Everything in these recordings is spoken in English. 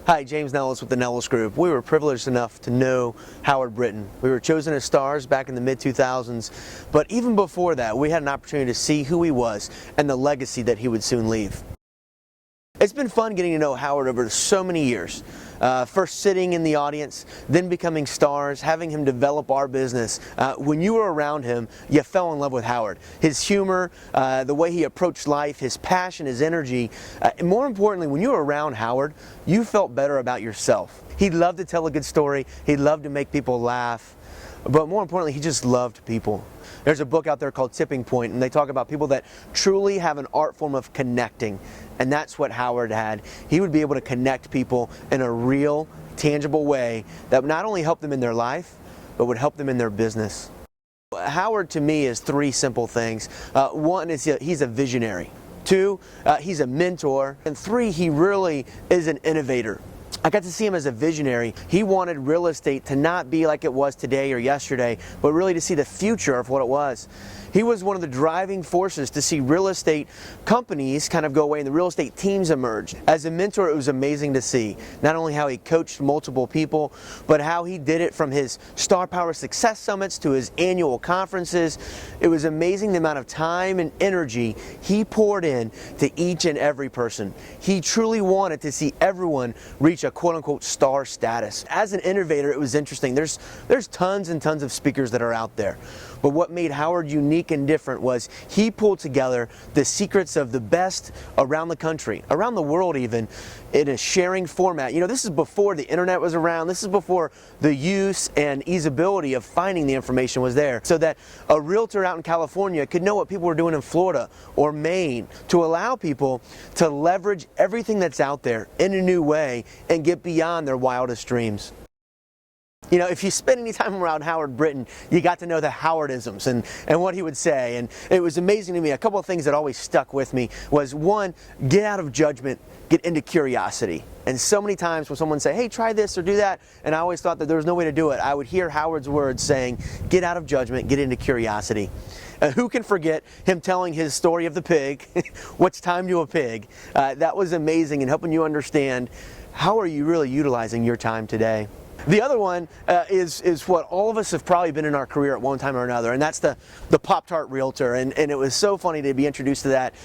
Hi, James Nellis with the Nellis Group. We were privileged enough to know Howard Brinton. We were chosen as stars back in the mid-2000s, but even before that, we had an opportunity to see who he was and the legacy that he would soon leave. It's been fun getting to know Howard over so many years. First sitting in the audience, then becoming stars, having him develop our business. When you were around him, you fell in love with Howard. His humor, the way he approached life, his passion, his energy. And more importantly, when you were around Howard, you felt better about yourself. He loved to tell a good story. He loved to make people laugh. But more importantly, he just loved people. There's a book out there called Tipping Point, and they talk about people that truly have an art form of connecting. And that's what Howard had. He would be able to connect people in a real, tangible way that would not only help them in their life, but would help them in their business. Howard, to me, is three simple things. One is he's a visionary. Two, he's a mentor. And three, he really is an innovator. I got to see him as a visionary. He wanted real estate to not be like it was today or yesterday, but really to see the future of what it was. He was one of the driving forces to see real estate companies kind of go away and the real estate teams emerge. As a mentor, it was amazing to see not only how he coached multiple people, but how he did it from his Star Power Success Summits to his annual conferences. It was amazing the amount of time and energy he poured in to each and every person. He truly wanted to see everyone reach a quote-unquote star status. As an innovator, it was interesting. There's tons and tons of speakers that are out there. But what made Howard unique and different was he pulled together the secrets of the best around the country, around the world even, in a sharing format. You know, this is before the internet was around. This is before the use and easeability of finding the information was there, so that a realtor out in California could know what people were doing in Florida or Maine, to allow people to leverage everything that's out there in a new way and get beyond their wildest dreams. You know, if you spend any time around Howard Brinton, you got to know the Howardisms and what he would say. And it was amazing to me. A couple of things that always stuck with me was, one, get out of judgment, get into curiosity. And so many times when someone would say, hey, try this or do that, and I always thought that there was no way to do it, I would hear Howard's words saying, get out of judgment, get into curiosity. Who can forget him telling his story of the pig, what's time to a pig? That was amazing in helping you understand how are you really utilizing your time today. The other one is what all of us have probably been in our career at one time or another, and that's the Pop-Tart Realtor. And it was so funny to be introduced to that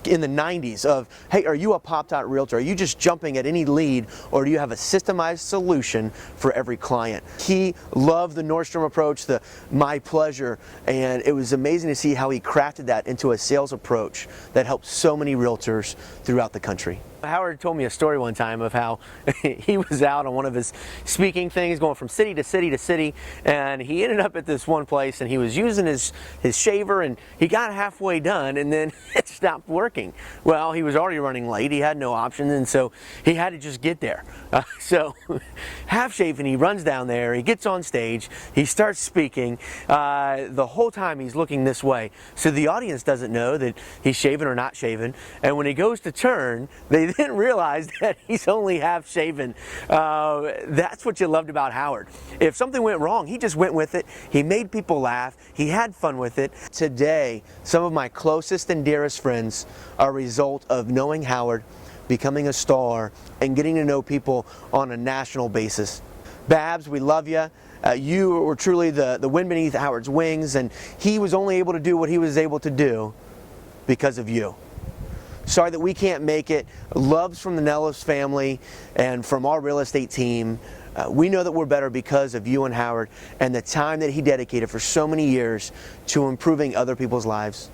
in the 90s of, hey, are you a Pop-Tart Realtor? Are you just jumping at any lead, or do you have a systemized solution for every client? He loved the Nordstrom approach, the my pleasure, and it was amazing to see how he crafted that into a sales approach that helped so many realtors throughout the country. Howard told me a story one time of how he was out on one of his speaking things, going from city to city to city, and he ended up at this one place and he was using his shaver, and he got halfway done and then it stopped working. Well, he was already running late, he had no options, and so he had to just get there. So half shaven, he runs down there, he gets on stage, he starts speaking. The whole time he's looking this way, so the audience doesn't know that he's shaven or not shaven, and when he goes to turn, they didn't realize that he's only half shaven. That's what you loved about Howard. If something went wrong, he just went with it. He made people laugh. He had fun with it. Today, some of my closest and dearest friends are a result of knowing Howard, becoming a star, and getting to know people on a national basis. Babs, we love you. You were truly the wind beneath Howard's wings, and he was only able to do what he was able to do because of you. Sorry that we can't make it. Loves from the Nellis family and from our real estate team. We know that we're better because of you and Howard and the time that he dedicated for so many years to improving other people's lives.